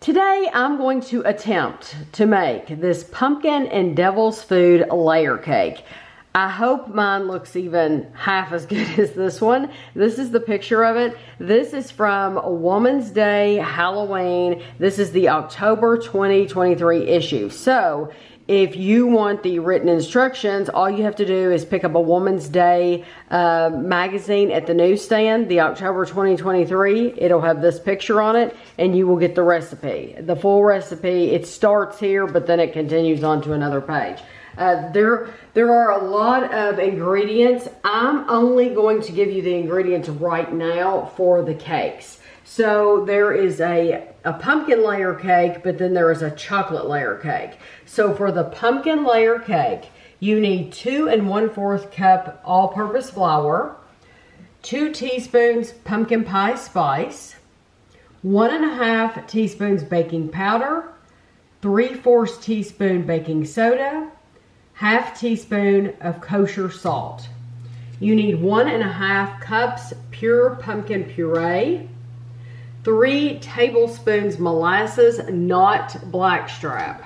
Today I'm going to attempt to make this pumpkin and devil's food layer cake. I hope mine looks even half as good as this one. This is the picture of it. This is from Woman's Day Halloween. This is the October 2023 issue. So if you want the written instructions, all you have to do is pick up a Woman's Day magazine at the newsstand, the October 2023. It'll have this picture on it, and you will get the recipe. The full recipe, it starts here, but then it continues on to another page. There are a lot of ingredients. I'm only going to give you the ingredients right now for the cakes. So there is a pumpkin layer cake, but then there is a chocolate layer cake. So for the pumpkin layer cake, you need 2 1/4 cup all-purpose flour, 2 teaspoons pumpkin pie spice, 1 1/2 teaspoons baking powder, 3/4 teaspoon baking soda, 1/2 teaspoon of kosher salt. You need 1 1/2 cups pure pumpkin puree, 3 tablespoons molasses, not blackstrap,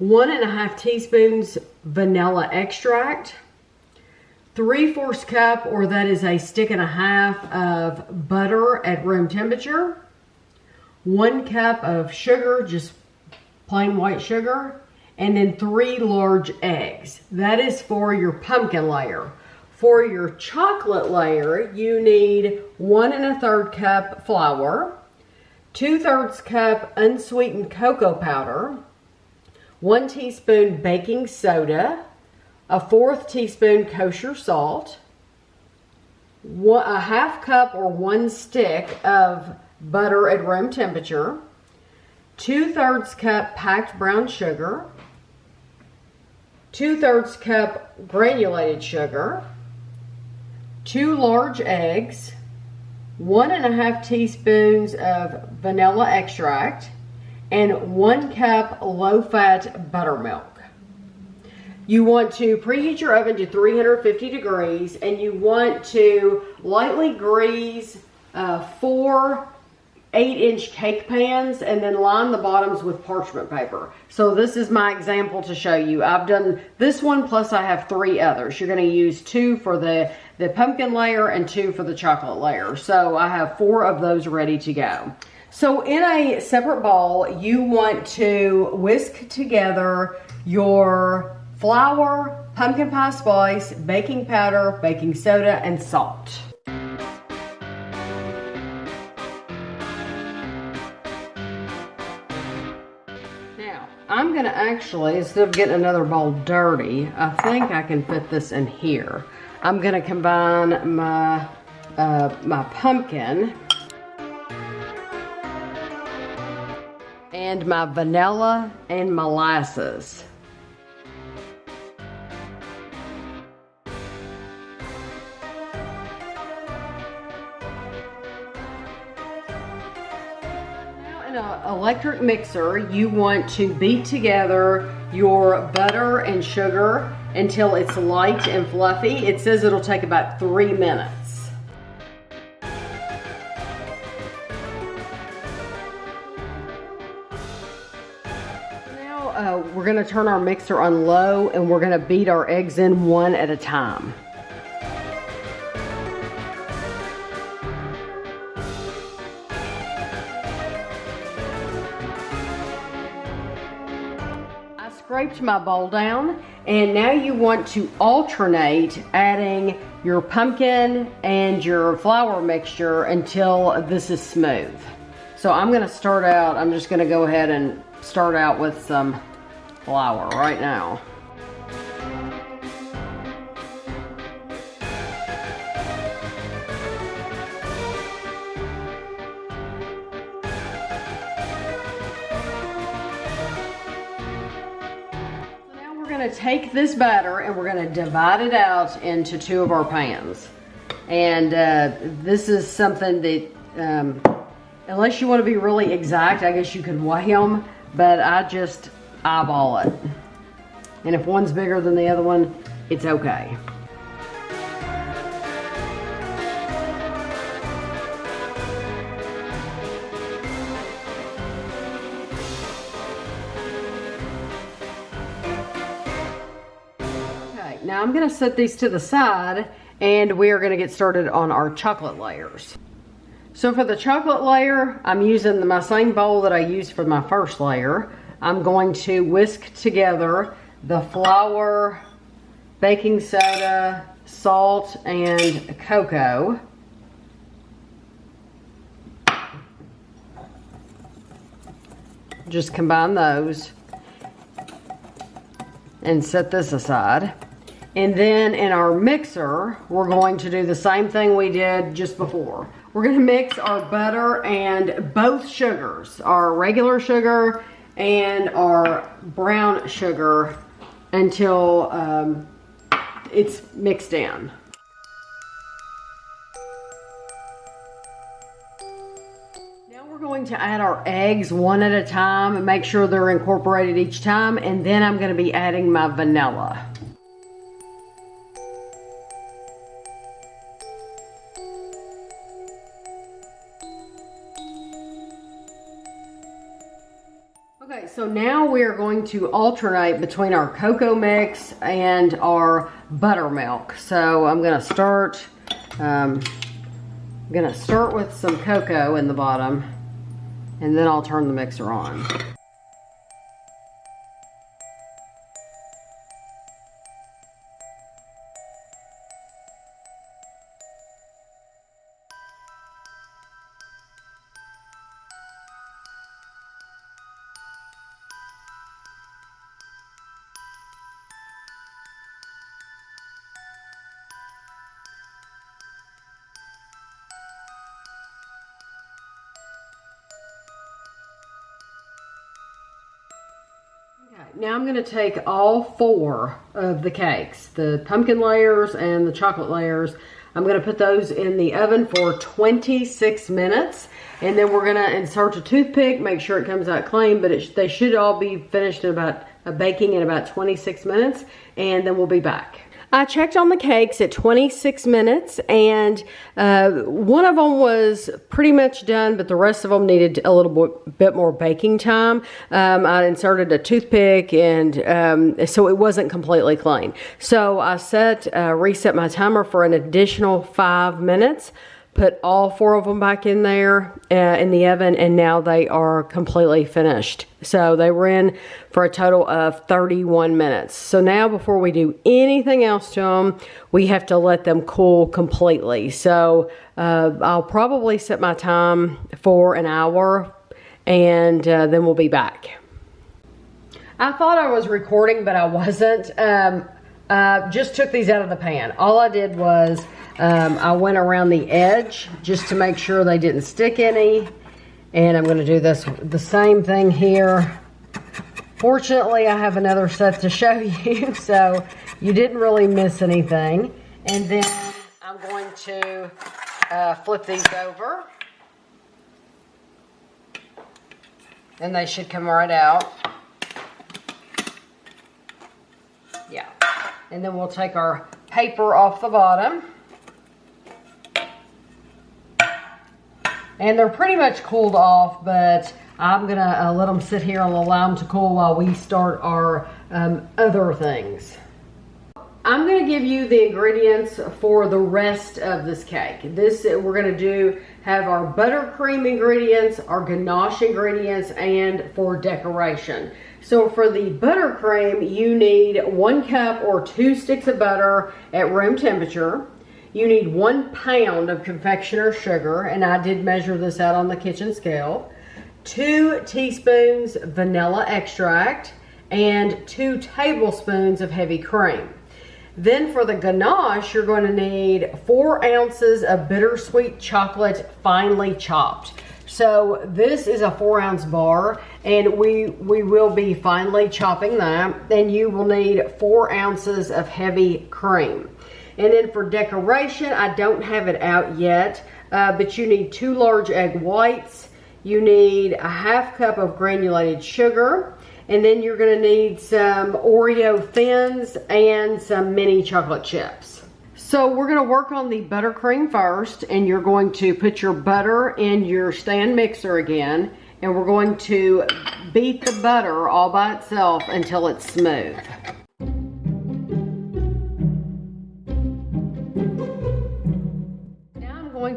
1 1/2 teaspoons vanilla extract, 3/4 cup, or that is a stick and a half, of butter at room temperature, 1 cup of sugar, just plain white sugar, and then 3 large eggs. That is for your pumpkin layer. For your chocolate layer, you need 1 1/3 cup flour, 2/3 cup unsweetened cocoa powder, 1 teaspoon baking soda, a 1/4 teaspoon kosher salt, 1/2 cup or 1 stick of butter at room temperature, 2/3 cup packed brown sugar, 2/3 cup granulated sugar, 2 large eggs, 1 1/2 teaspoons of vanilla extract, and 1 cup low-fat buttermilk. You want to preheat your oven to 350 degrees, and you want to lightly grease 4 8-inch cake pans, and then line the bottoms with parchment paper. So this is my example to show you. I've done this one, plus I have 3 others. You're going to use 2 for the pumpkin layer and 2 for the chocolate layer. So I have 4 of those ready to go. So in a separate bowl, you want to whisk together your flour, pumpkin pie spice, baking powder, baking soda, and salt. I'm going to actually, instead of getting another bowl dirty, I think I can fit this in here. I'm going to combine my pumpkin and my vanilla and molasses. Electric mixer, you want to beat together your butter and sugar until it's light and fluffy. It says it'll take about 3 minutes. Now we're going to turn our mixer on low, and we're going to beat our eggs in one at a time. Scraped my bowl down, and now you want to alternate adding your pumpkin and your flour mixture until this is smooth. So I'm going to start out, I'm just going to go ahead and start out with some flour right now. We're going to take this batter and we're going to divide it out into 2 of our pans. And this is something that, unless you want to be really exact, I guess you could weigh them, but I just eyeball it. And if one's bigger than the other one, it's okay. now I'm gonna set these to the side and we are gonna get started on our chocolate layers. So for the chocolate layer, I'm using my same bowl that I used for my first layer. I'm going to whisk together the flour, baking soda, salt, and cocoa. Just combine those and set this aside. And then in our mixer, we're going to do the same thing we did just before. We're gonna mix our butter and both sugars, our regular sugar and our brown sugar, until it's mixed in. Now we're going to add our eggs one at a time and make sure they're incorporated each time, and then I'm gonna be adding my vanilla. Okay, so now we are going to alternate between our cocoa mix and our buttermilk. So I'm gonna start with some cocoa in the bottom, and then I'll turn the mixer on. Now I'm going to take all 4 of the cakes, the pumpkin layers and the chocolate layers. I'm going to put those in the oven for 26 minutes. And then we're going to insert a toothpick, make sure it comes out clean, but they should all be finished in about baking in about 26 minutes. And then we'll be back. I checked on the cakes at 26 minutes, and one of them was pretty much done, but the rest of them needed a little bit more baking time. I inserted a toothpick, and so it wasn't completely clean. So I reset my timer for an additional 5 minutes. Put all 4 of them back in there in the oven, and now they are completely finished. So they were in for a total of 31 minutes. So now before we do anything else to them, we have to let them cool completely. So I'll probably set my time for an hour, and then we'll be back. I thought I was recording, but I wasn't. Just took these out of the pan. All I did was I went around the edge just to make sure they didn't stick any, and I'm going to do the same thing here. Fortunately, I have another set to show you, so you didn't really miss anything. And then I'm going to flip these over, and they should come right out. Yeah. And then we'll take our paper off the bottom. And they're pretty much cooled off, but I'm gonna let them sit here and allow them to cool while we start our other things. I'm gonna give you the ingredients for the rest of this cake. We're gonna have our buttercream ingredients, our ganache ingredients, and for decoration. So for the buttercream, you need 1 cup or 2 sticks of butter at room temperature. You need 1 pound of confectioner's sugar, and I did measure this out on the kitchen scale. 2 teaspoons vanilla extract, and 2 tablespoons of heavy cream. Then for the ganache, you're going to need 4 ounces of bittersweet chocolate finely chopped. So this is a 4-ounce bar, and we will be finely chopping that. And you will need 4 ounces of heavy cream. And then for decoration, I don't have it out yet, but you need 2 large egg whites. You need a 1/2 cup of granulated sugar. And then you're going to need some Oreo thins and some mini chocolate chips. So we're going to work on the buttercream first, and you're going to put your butter in your stand mixer again, and we're going to beat the butter all by itself until it's smooth.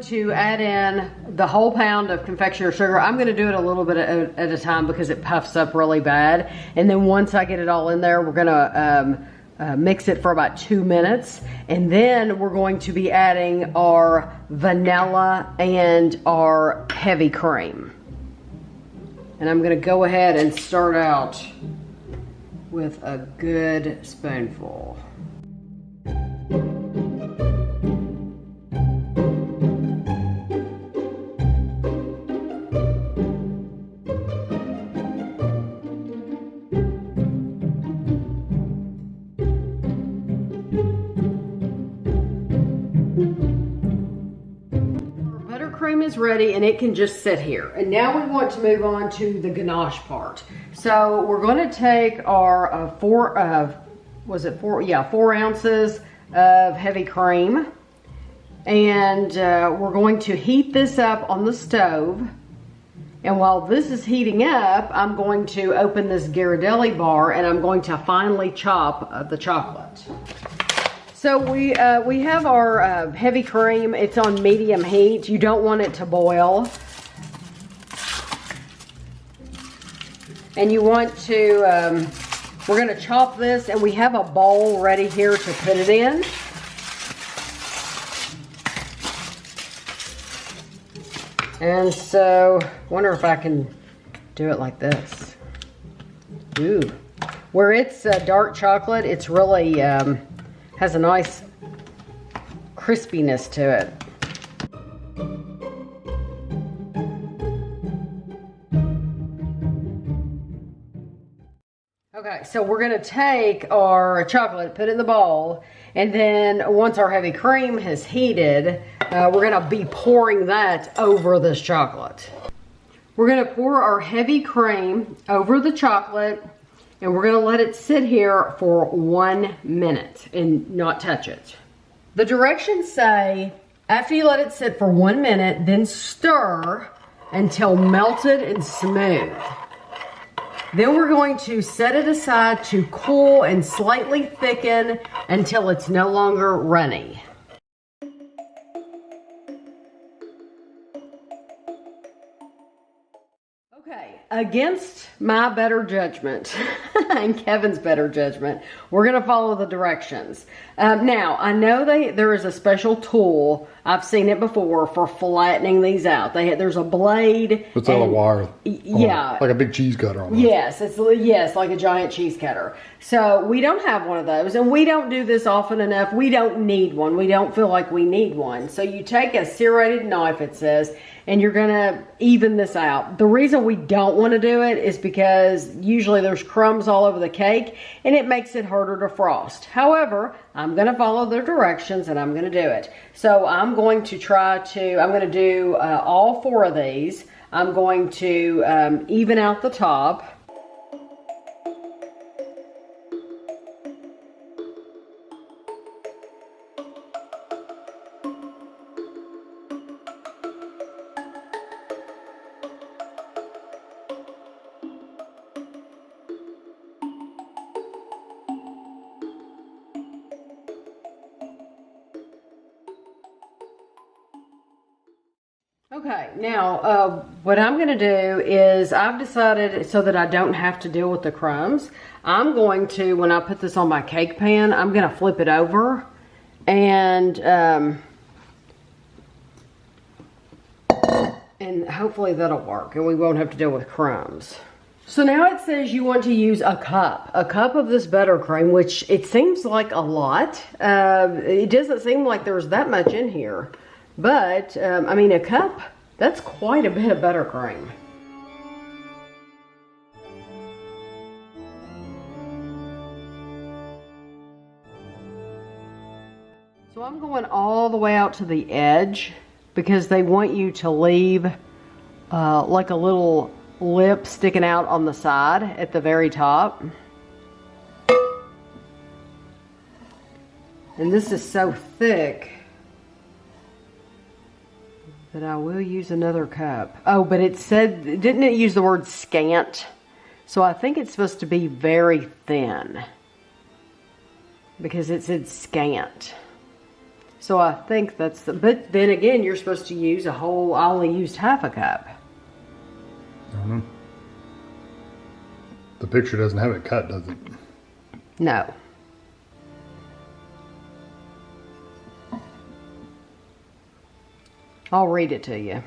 to add in the whole pound of confectioner sugar. I'm going to do it a little bit at a time because it puffs up really bad. And then once I get it all in there, we're going to mix it for about 2 minutes. And then we're going to be adding our vanilla and our heavy cream. And I'm going to go ahead and start out with a good spoonful. Buttercream is ready and it can just sit here. And now we want to move on to the ganache part. So we're going to take our 4 ounces of heavy cream, and we're going to heat this up on the stove. And while this is heating up, I'm going to open this Ghirardelli bar and I'm going to finely chop the chocolate. So we have our heavy cream. It's on medium heat. You don't want it to boil. And you want to, we're going to chop this, and we have a bowl ready here to put it in. And so, wonder if I can do it like this. Ooh. Where it's dark chocolate, it's really, has a nice crispiness to it. Okay, so we're gonna take our chocolate, put it in the bowl, and then once our heavy cream has heated, we're gonna be pouring that over this chocolate. We're gonna pour our heavy cream over the chocolate, and we're gonna let it sit here for 1 minute and not touch it. The directions say, after you let it sit for 1 minute, then stir until melted and smooth. Then we're going to set it aside to cool and slightly thicken until it's no longer runny. Okay, against my better judgment and Kevin's better judgment, we're going to follow the directions. Now, I know there is a special tool, I've seen it before, for flattening these out. There's a blade. It's on a wire. Yeah. Like a big cheese cutter on it. Yes, yes, like a giant cheese cutter. So we don't have one of those, and we don't do this often enough. We don't need one. We don't feel like we need one. So you take a serrated knife, it says, and you're going to even this out. The reason we don't want to do it is because usually there's crumbs all over the cake and it makes it harder to frost. However, I'm going to follow the directions and I'm going to do it. So I'm going to do all 4 of these. I'm going to even out the top. Okay, now what I'm going to do is I've decided so that I don't have to deal with the crumbs, I'm going to, when I put this on my cake pan, I'm going to flip it over and hopefully that'll work and we won't have to deal with crumbs. So now it says you want to use a cup of this buttercream, which it seems like a lot. It doesn't seem like there's that much in here. But, I mean, a cup, that's quite a bit of buttercream. So I'm going all the way out to the edge because they want you to leave like a little lip sticking out on the side at the very top. And this is so thick that I will use another cup. Oh, but it said, didn't it use the word scant? So I think it's supposed to be very thin because it said scant. So I think that's the, but then again, you're supposed to use a whole, I only used half a cup. I don't know. The picture doesn't have it cut, does it? No. I'll read it to you.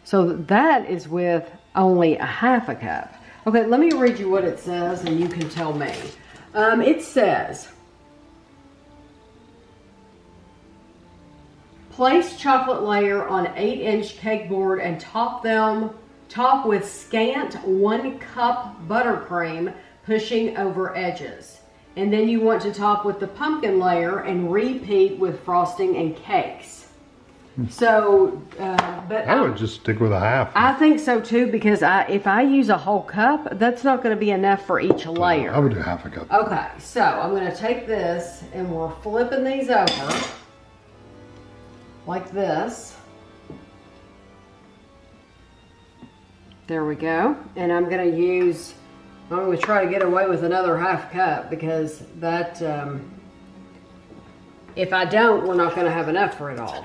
So that is with only a half a cup. Okay, let me read you what it says and you can tell me. It says, place chocolate layer on 8-inch cake board and top with scant 1 cup buttercream pushing over edges. And then you want to top with the pumpkin layer and repeat with frosting and cakes. So, but I would just stick with a half. I think so too, because if I use a whole cup, that's not going to be enough for each layer. I would do half a cup. Okay, so I'm going to take this and we're flipping these over like this. There we go. And I'm going to try to get away with another half cup because that, if I don't, we're not going to have enough for it all.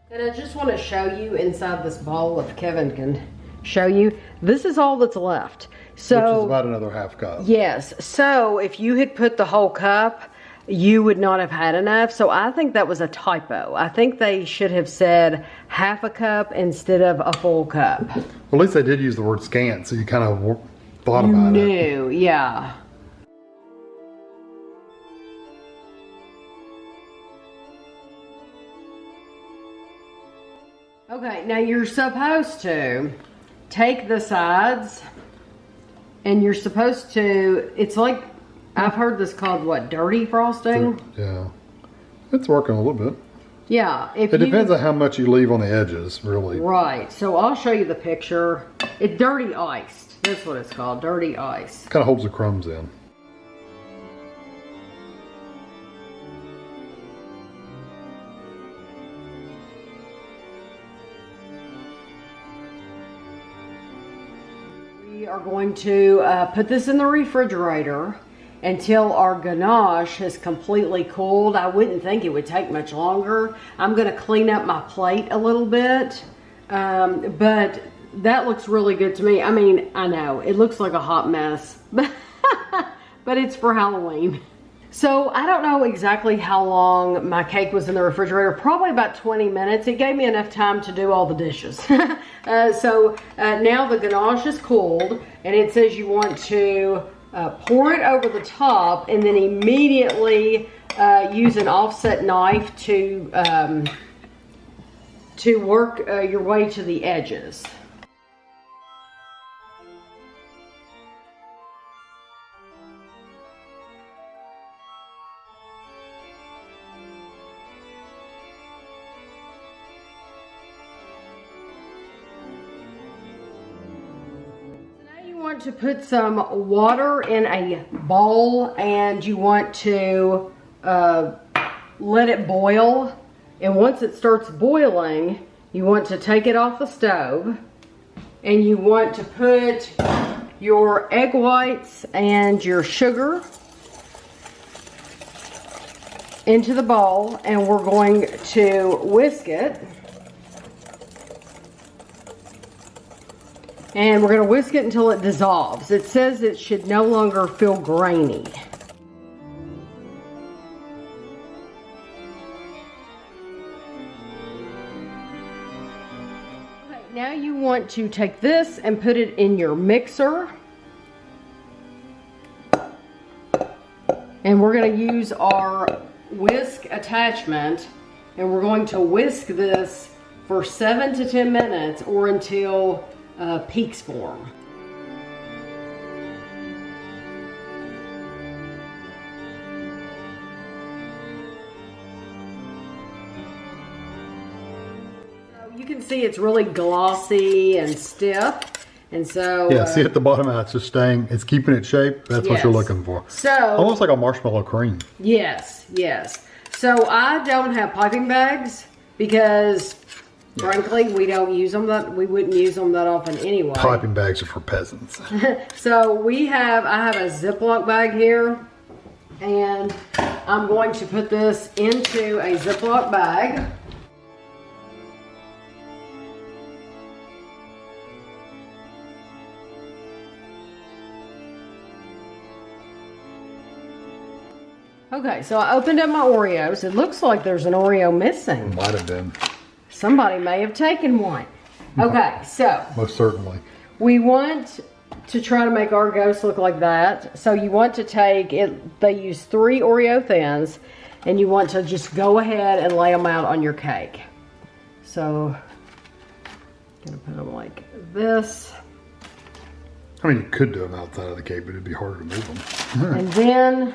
And I just want to show you inside this bowl, if Kevin can show you, this is all that's left. So, which is about another half cup. Yes. So if you had put the whole cup, you would not have had enough. So I think that was a typo. I think they should have said half a cup instead of a full cup. Well, at least they did use the word scant, so you kind of thought about it. You knew, yeah. Okay, now you're supposed to take the sides and you're supposed to, it's like, I've heard this called what, dirty frosting? Yeah. It's working a little bit. Yeah. It depends on how much you leave on the edges, really. Right. So I'll show you the picture. It's dirty iced. That's what it's called, dirty ice. Kind of holds the crumbs in. We are going to put this in the refrigerator until our ganache has completely cooled. I wouldn't think it would take much longer. I'm going to clean up my plate a little bit, but that looks really good to me. I mean, I know it looks like a hot mess, but it's for Halloween. So I don't know exactly how long my cake was in the refrigerator, probably about 20 minutes. It gave me enough time to do all the dishes. So now the ganache is cooled, and it says you want to pour it over the top and then immediately use an offset knife to work your way to the edges. Want to put some water in a bowl and you want to let it boil, and once it starts boiling you want to take it off the stove and you want to put your egg whites and your sugar into the bowl, and we're going to whisk it. And we're going to whisk it until it dissolves. It says it should no longer feel grainy. Okay, now you want to take this and put it in your mixer. And we're going to use our whisk attachment, and we're going to whisk this for 7 to 10 minutes or until peaks form. see it's really glossy and stiff. And so... Yeah, see at the bottom how it's just staying, it's keeping its shape. That's what you're looking for. So... Almost like a marshmallow cream. Yes, yes. So I don't have piping bags because, frankly, we don't use them we wouldn't use them that often anyway. Piping bags are for peasants. So I have a Ziploc bag here, and I'm going to put this into a Ziploc bag. Okay, so I opened up my Oreos. It looks like there's an Oreo missing. Might have been. Somebody may have taken one. Okay, so. Most certainly. We want to try to make our ghost look like that. So you want to take it, they use 3 Oreo Thins, and you want to just go ahead and lay them out on your cake. So, I'm gonna put them like this. I mean, you could do them outside of the cake, but it'd be harder to move them. And then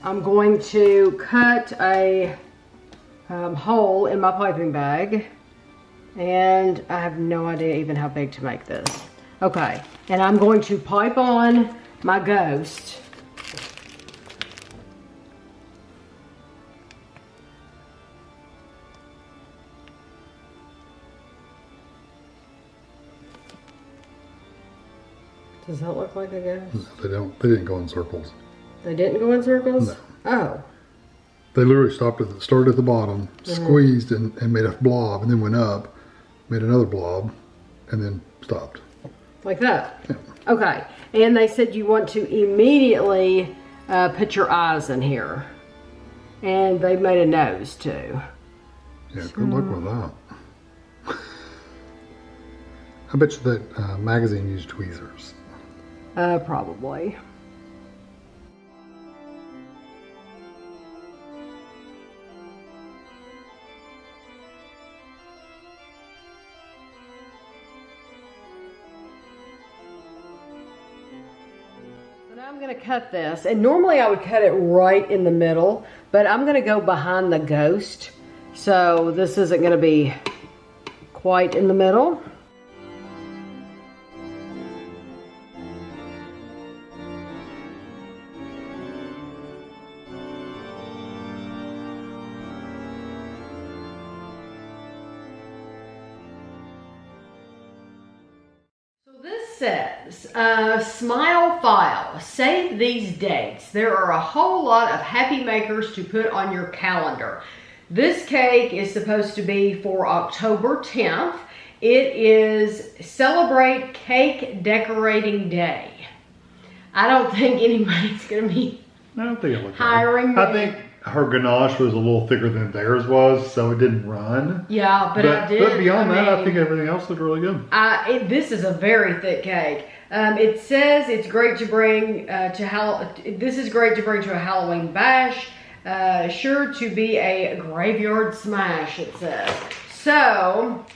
I'm going to cut a hole in my piping bag. And I have no idea even how big to make this. Okay, and I'm going to pipe on my ghost. Does that look like a ghost? No, they don't. They didn't go in circles. They didn't go in circles? No. Oh. They literally started at the bottom, squeezed and made a blob, and then went up, made another blob, and then stopped. Like that? Yeah. Okay. And they said you want to immediately put your eyes in here. And they made a nose too. Yeah, good luck with that. I bet you that magazine used tweezers. Probably. I'm going to cut this, and normally I would cut it right in the middle, but I'm going to go behind the ghost, so this isn't going to be quite in the middle. Says, smile file, save these dates. There are a whole lot of happy makers to put on your calendar. This cake is supposed to be for October 10th. It is Celebrate Cake Decorating Day. I don't think anybody's going to be hiring me. I think her ganache was a little thicker than theirs was, so it didn't run. Yeah, but I did. But beyond that, I think everything else looked really good. This is a very thick cake. It says it's great to bring this is great to bring to a Halloween bash. Sure to be a graveyard smash, it says. So,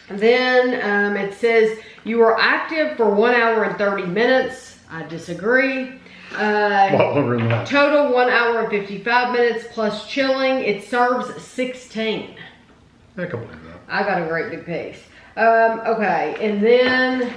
then it says you are active for 1 hour and 30 minutes. I disagree. Longer than that. Total 1 hour and 55 minutes plus chilling. It serves 16. I can believe that. I got a great big piece. Okay, and then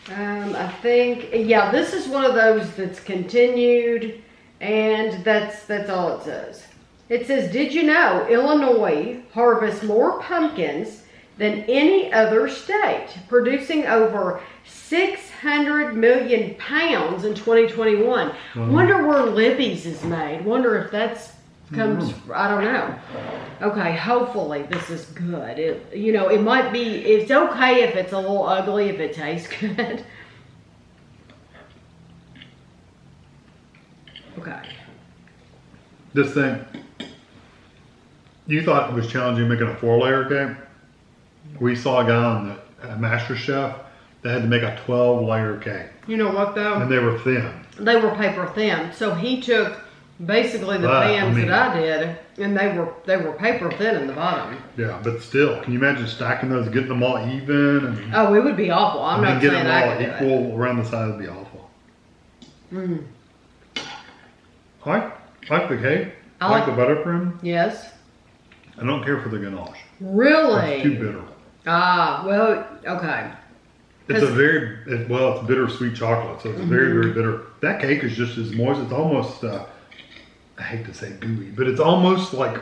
I think, yeah, this is one of those that's continued, and that's all it says. It says, did you know Illinois harvests more pumpkins than any other state, producing over 600 million pounds in 2021. Wonder where Libby's is made. Wonder if that's comes, I don't know. Okay, hopefully this is good. It might be, it's okay if it's a little ugly if it tastes good. Okay. This thing, you thought it was challenging making a 4-layer cake? We saw a guy on the Master Chef that had to make a 12-layer cake. You know what though? And they were thin. They were paper thin. So he took basically the pans that I did, and they were paper thin in the bottom. Yeah, but still, can you imagine stacking those, getting them all even? And, oh, it would be awful. I'm not saying I could do it. getting them all equal around the side would be awful. Mm. I like the cake. I like the buttercream. Yes. I don't care for the ganache. Really? It's too bitter. Ah, well, okay. It's it's bittersweet chocolate, so it's very, very bitter. That cake is just as moist. It's almost, I hate to say gooey, but it's almost like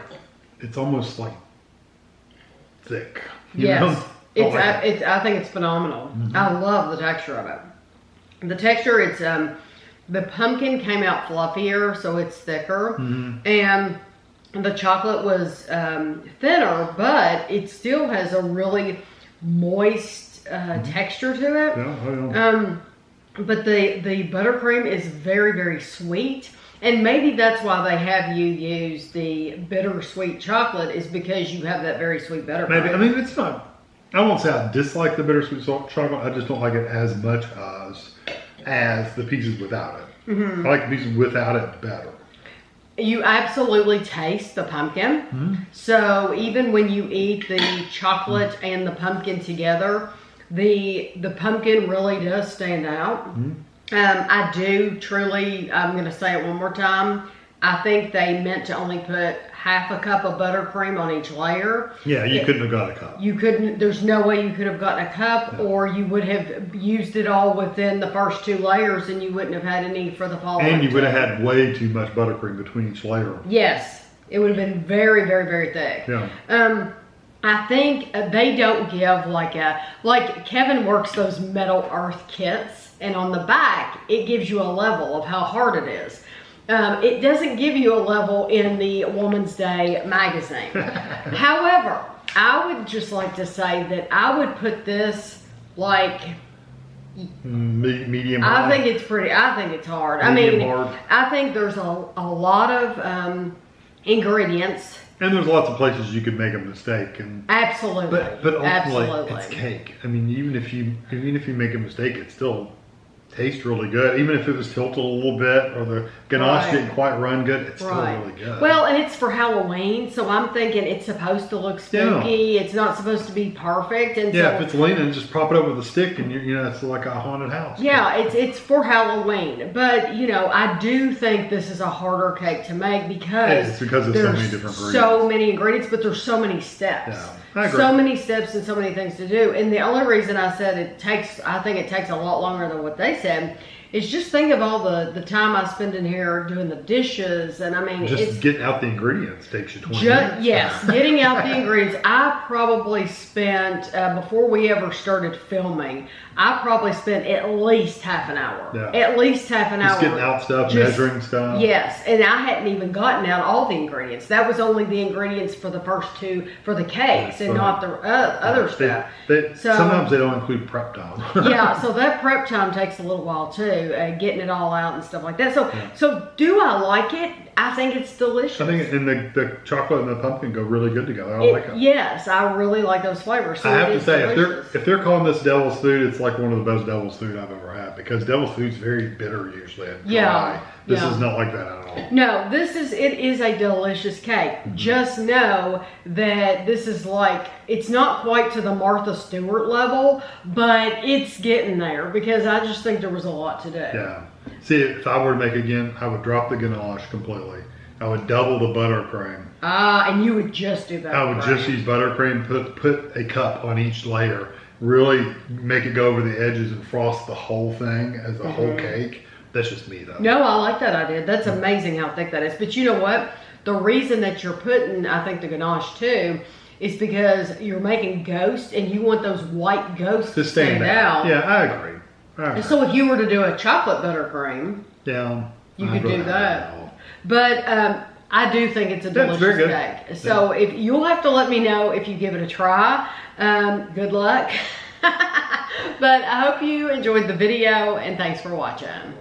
thick. You know? I think it's phenomenal. I love the texture of it. The texture, it's the pumpkin came out fluffier, so it's thicker, and the chocolate was thinner, but it still has a really moist texture to it. Yeah. But the buttercream is very, very sweet. And maybe that's why they have you use the bittersweet chocolate, is because you have that very sweet buttercream. Maybe. I mean, it's not, I won't say I dislike the bittersweet chocolate. I just don't like it as much as the pieces without it. I like the pieces without it better. You absolutely taste the pumpkin. So even when you eat the chocolate and the pumpkin together, the pumpkin really does stand out. I do truly, I'm going to say it one more time, I think they meant to only put half a cup of buttercream on each layer. Yeah, you couldn't have got a cup. You couldn't, there's no way you could have gotten a cup, or you would have used it all within the first 2 layers and you wouldn't have had any for the following. And you would have had way too much buttercream between each layer. Yes, it would have been very, very, very thick. Yeah. I think they don't give like Kevin works those metal earth kits, and on the back it gives you a level of how hard it is. It doesn't give you a level in the Woman's Day magazine. However, I would just like to say that I would put this like medium I hard. think it's pretty, I think it's hard. Medium hard. I think there's a lot of ingredients. And there's lots of places you could make a mistake, and Absolutely. but ultimately Absolutely. it's cake. I mean, even if you make a mistake, it still tastes really good. Even if it was tilted a little bit or the ganache didn't quite run good, it's still really good. Well, and it's for Halloween, so I'm thinking it's supposed to look spooky. It's not supposed to be perfect. And if it's leaning, just prop it up with a stick, and you know it's like a haunted house. Yeah, it's for Halloween, but you know I do think this is a harder cake to make because it's because there's so many different ingredients. So many ingredients, but there's so many steps. Yeah, I agree. So many steps and so many things to do. And the only reason I said I think it takes a lot longer than what they said, is just think of all the time I spend in here doing the dishes, and I mean, just getting out the ingredients takes you 20 minutes. Yes, getting out the ingredients. I probably spent before we ever started filming, I probably spent at least half an hour. Yeah. At least half an hour. Just getting out stuff, measuring stuff. Yes, and I hadn't even gotten out all the ingredients. That was only the ingredients for the first 2 for the cakes, and not the other stuff. Sometimes they don't include prep time. Yeah, so that prep time takes a little while too, getting it all out and stuff like that. So do I like it? I think it's delicious. I think and the chocolate and the pumpkin go really good together. I like it. Yes, I really like those flavors. So I have to say, delicious. if they're calling this devil's food, it's like one of the best devil's food I've ever had, because devil's food's very bitter usually and dry. This is not like that at all. No, it is a delicious cake. Just know that this is like, it's not quite to the Martha Stewart level, but it's getting there, because I just think there was a lot to do. Yeah. See, if I were to make again, I would drop the ganache completely. I would double the buttercream. And you would just do that. I would just use buttercream, put a cup on each layer, really make it go over the edges and frost the whole thing as a whole cake. That's just me though. No, I like that idea. That's amazing how thick that is. But you know what? The reason that you're putting, I think, the ganache too, is because you're making ghosts, and you want those white ghosts to stand out. Yeah, I agree. And so if you were to do a chocolate buttercream, you could do that. But I do think it's a delicious cake. So if you'll have to let me know if you give it a try. Good luck. But I hope you enjoyed the video, and thanks for watching.